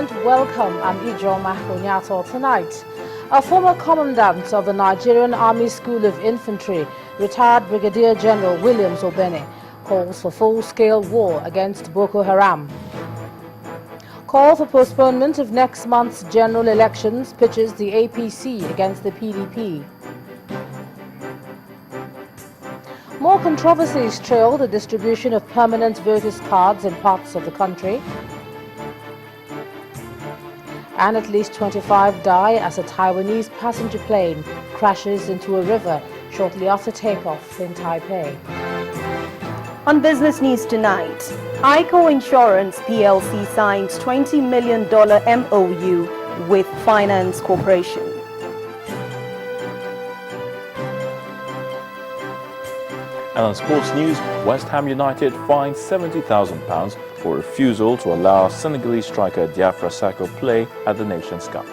Postponement welcome Ijoma Onyato tonight. A former commandant of the Nigerian Army School of Infantry, retired Brigadier General Williams Obene, calls for full-scale war against Boko Haram. Call for postponement of next month's general elections pitches the APC against the PDP. More controversies trail the distribution of permanent voters' cards in parts of the country. And at least 25 die as a Taiwanese passenger plane crashes into a river shortly after takeoff in Taipei. On Business News tonight, ICO Insurance PLC signs $20 million MOU with Finance Corporation. And on sports news, West Ham United fined £70,000 for refusal to allow Senegalese striker Diafra Sakho play at the Nations Cup.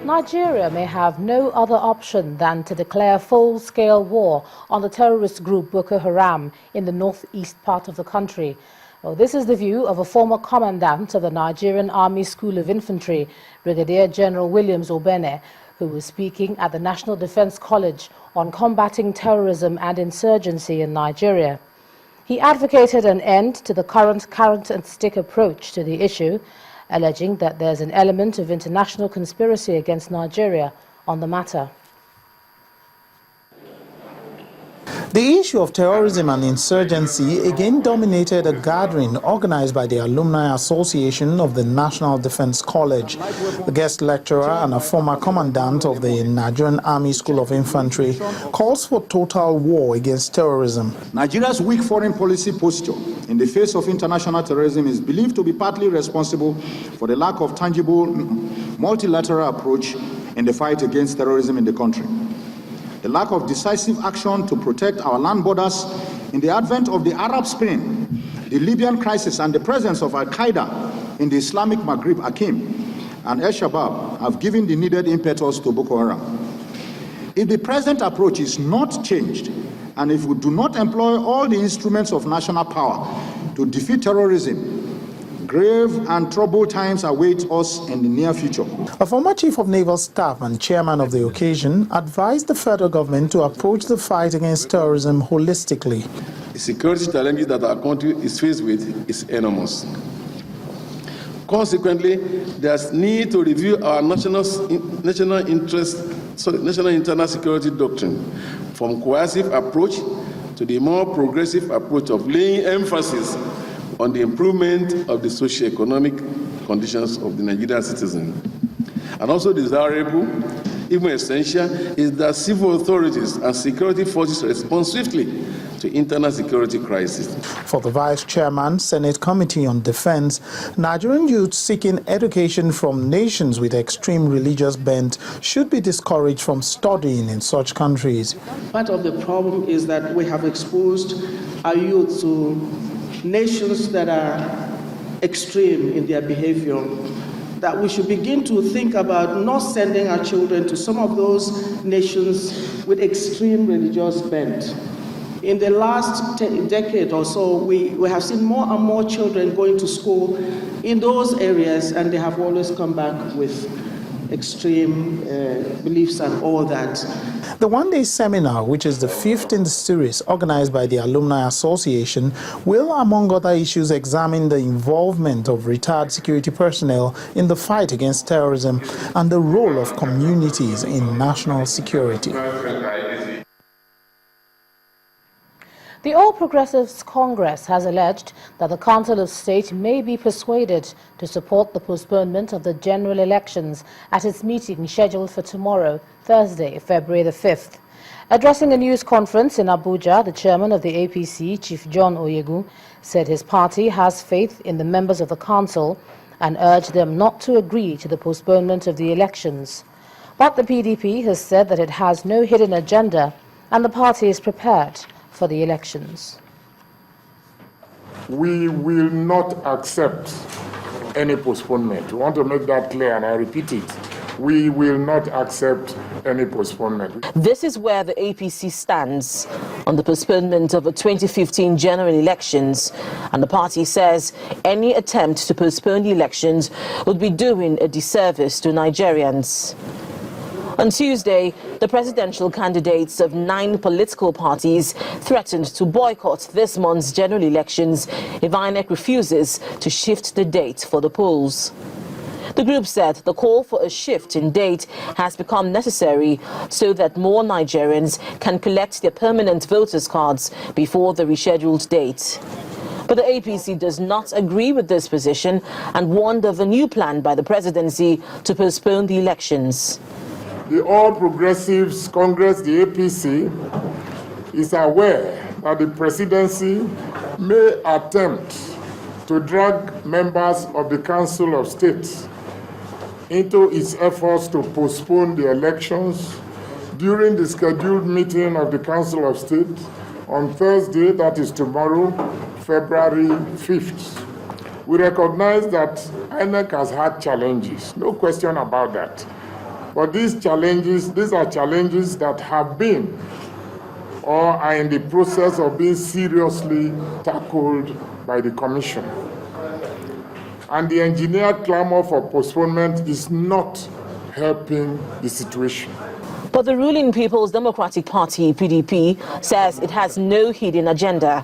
Nigeria may have no other option than to declare full-scale war on the terrorist group Boko Haram in the northeast part of the country. Well, this is the view of a former commandant of the Nigerian Army School of Infantry, Brigadier General Williams Obene, who was speaking at the National Defense College on combating terrorism and insurgency in Nigeria. He advocated an end to the current carrot-and-stick approach to the issue, alleging that there's an element of international conspiracy against Nigeria on the matter. The issue of terrorism and insurgency again dominated a gathering organized by the Alumni Association of the National Defense College. The guest lecturer and a former commandant of the Nigerian Army School of Infantry calls for total war against terrorism. Nigeria's weak foreign policy posture in the face of international terrorism is believed to be partly responsible for the lack of tangible multilateral approach in the fight against terrorism in the country. The lack of decisive action to protect our land borders in the advent of the Arab Spring, the Libyan crisis, and the presence of Al-Qaeda in the Islamic Maghreb, Akim, and Al-Shabaab have given the needed impetus to Boko Haram. If the present approach is not changed, and if we do not employ all the instruments of national power to defeat terrorism, grave and troubled times await us in the near future. A former chief of naval staff and chairman of the occasion advised the federal government to approach the fight against terrorism holistically. The security challenges that our country is faced with is enormous. Consequently, there's need to review our national internal security doctrine, from coercive approach to the more progressive approach of laying emphasis on the improvement of the socio-economic conditions of the Nigerian citizen. And also desirable, even essential, is that civil authorities and security forces respond swiftly to internal security crises. For the Vice Chairman, Senate Committee on Defense, Nigerian youth seeking education from nations with extreme religious bent should be discouraged from studying in such countries. Part of the problem is that we have exposed our youth to nations that are extreme in their behavior, that we should begin to think about not sending our children to some of those nations with extreme religious bent. In the last decade or so, we have seen more and more children going to school in those areas, and they have always come back with extreme beliefs and all that. The one-day seminar, which is the fifth in the series organized by the Alumni Association, will, among other issues, examine the involvement of retired security personnel in the fight against terrorism and the role of communities in national security. The All Progressives Congress has alleged that the Council of State may be persuaded to support the postponement of the general elections at its meeting scheduled for tomorrow, Thursday, February the 5th. Addressing a news conference in Abuja, the chairman of the APC, Chief John Oyegu, said his party has faith in the members of the council and urged them not to agree to the postponement of the elections. But the PDP has said that it has no hidden agenda and the party is prepared for the elections. We will not accept any postponement. We want to make that clear, and I repeat it. we will not accept any postponement. This is where the APC stands on the postponement of the 2015 general elections, and the party says any attempt to postpone the elections would be doing a disservice to Nigerians. On Tuesday, the presidential candidates of 9 political parties threatened to boycott this month's general elections if INEC refuses to shift the date for the polls. The group said the call for a shift in date has become necessary so that more Nigerians can collect their permanent voters' cards before the rescheduled date. But the APC does not agree with this position and warned of a new plan by the presidency to postpone the elections. The All Progressives Congress, the APC, is aware that the presidency may attempt to drag members of the Council of State into its efforts to postpone the elections during the scheduled meeting of the Council of State on Thursday, that is tomorrow, February 5th. We recognize that INEC has had challenges, no question about that. But these are challenges that have been or are in the process of being seriously tackled by the Commission. And the engineered clamor for postponement is not helping the situation. But the ruling People's Democratic Party, PDP, says it has no hidden agenda.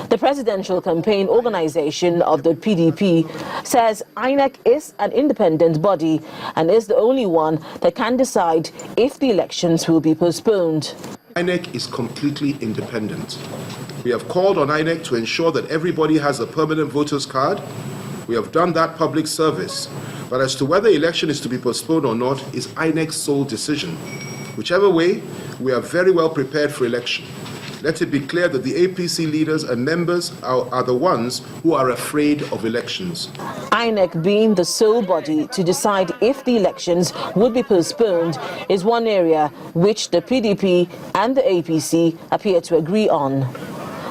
The presidential campaign organization of the PDP says INEC is an independent body and is the only one that can decide if the elections will be postponed. INEC is completely independent. We have called on INEC to ensure that everybody has a permanent voter's card. We have done that public service. But as to whether the election is to be postponed or not is INEC's sole decision. Whichever way, we are very well prepared for election. Let it be clear that the APC leaders and members are the ones who are afraid of elections. INEC being the sole body to decide if the elections would be postponed is one area which the PDP and the APC appear to agree on.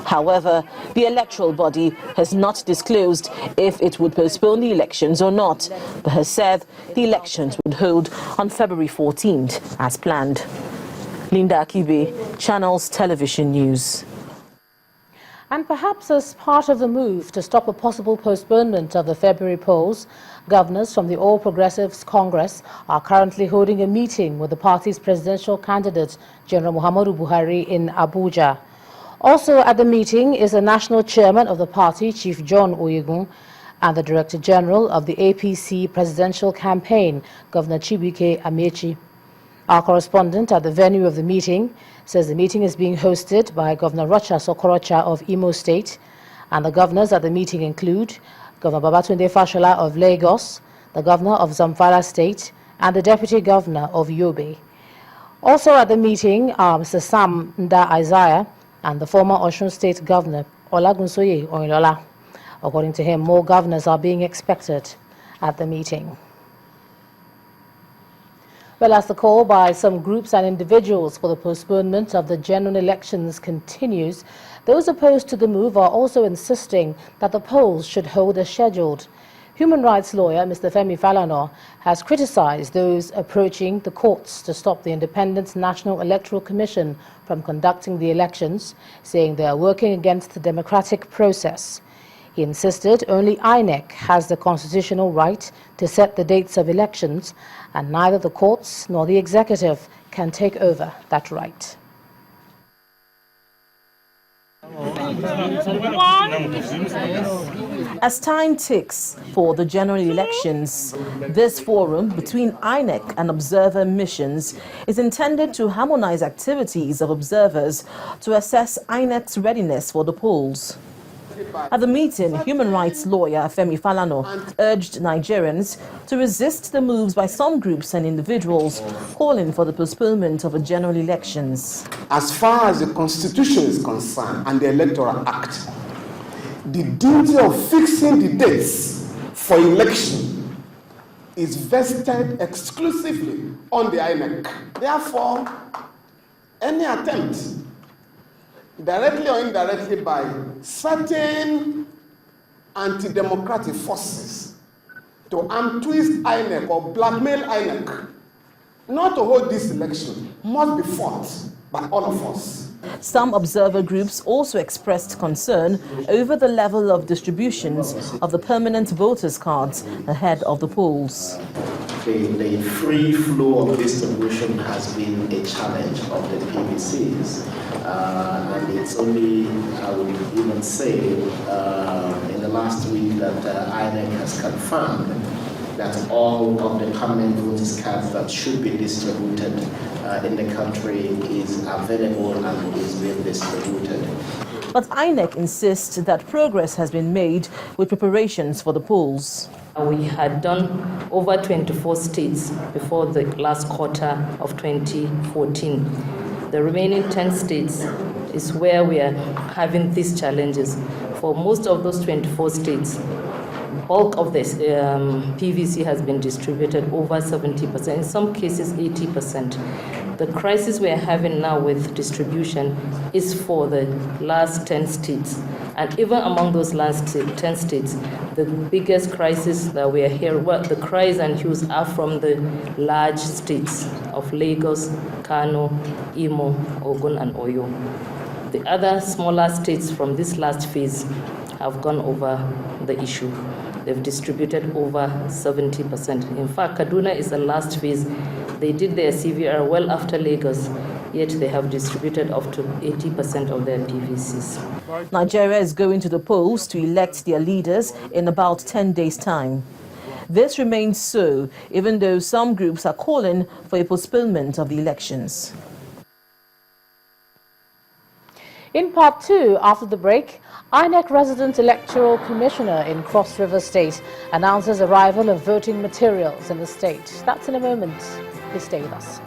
However, the electoral body has not disclosed if it would postpone the elections or not, but has said the elections would hold on February 14th as planned. Linda Akibe, Channels Television News. And perhaps as part of the move to stop a possible postponement of the February polls, governors from the All Progressives Congress are currently holding a meeting with the party's presidential candidate, General Muhammadu Buhari, in Abuja. Also at the meeting is the national chairman of the party, Chief John Oyegun, and the Director General of the APC presidential campaign, Governor Chibuike Amechi. Our correspondent at the venue of the meeting says the meeting is being hosted by Governor Rochas Okorocha of Imo State, and the governors at the meeting include Governor Babatunde Fashola of Lagos, the Governor of Zamfara State, and the Deputy Governor of Yobe. Also at the meeting are Mr. Sam Nda Isaiah and the former Osun State Governor, Olagunsoye Oyinlola. According to him, more governors are being expected at the meeting. Well, as the call by some groups and individuals for the postponement of the general elections continues, those opposed to the move are also insisting that the polls should hold as scheduled. Human rights lawyer Mr. Femi Falana has criticized those approaching the courts to stop the Independent National Electoral Commission from conducting the elections, saying they are working against the democratic process. He insisted only INEC has the constitutional right to set the dates of elections, and neither the courts nor the executive can take over that right. As time ticks for the general elections, this forum between INEC and observer missions is intended to harmonize activities of observers to assess INEC's readiness for the polls. At the meeting, human rights lawyer Femi Falana urged Nigerians to resist the moves by some groups and individuals calling for the postponement of the general elections. As far as the Constitution is concerned and the Electoral Act, the duty of fixing the dates for election is vested exclusively on the INEC. Therefore, any attempt, directly or indirectly, by certain anti-democratic forces to arm twist INEC or blackmail INEC not to hold this election must be fought by all of us. Some observer groups also expressed concern over the level of distributions of the permanent voters' cards ahead of the polls. The free flow of distribution has been a challenge of the PVCs. And it's only, I would even say, in the last week that INEC has confirmed that all of the permanent voters' cards that should be distributed in the country is available and is being distributed. But INEC insists that progress has been made with preparations for the polls. We had done over 24 states before the last quarter of 2014. The remaining 10 states is where we are having these challenges. For most of those 24 states, bulk of this PVC has been distributed, over 70%, in some cases 80%. The crisis we are having now with distribution is for the last 10 states. And even among those last 10 states, the biggest crisis that we are hearing, well, the cries and hues are from the large states of Lagos, Kano, Imo, Ogun, and Oyo. The other smaller states from this last phase have gone over the issue. They've distributed over 70%. In fact, Kaduna is the last phase. They did their CVR well after Lagos, yet they have distributed up to 80% of their PVCs. Nigeria is going to the polls to elect their leaders in about 10 days' time. This remains so, even though some groups are calling for a postponement of the elections. In part 2, after the break, INEC Resident Electoral Commissioner in Cross River State announces arrival of voting materials in the state. That's in a moment. Please stay with us.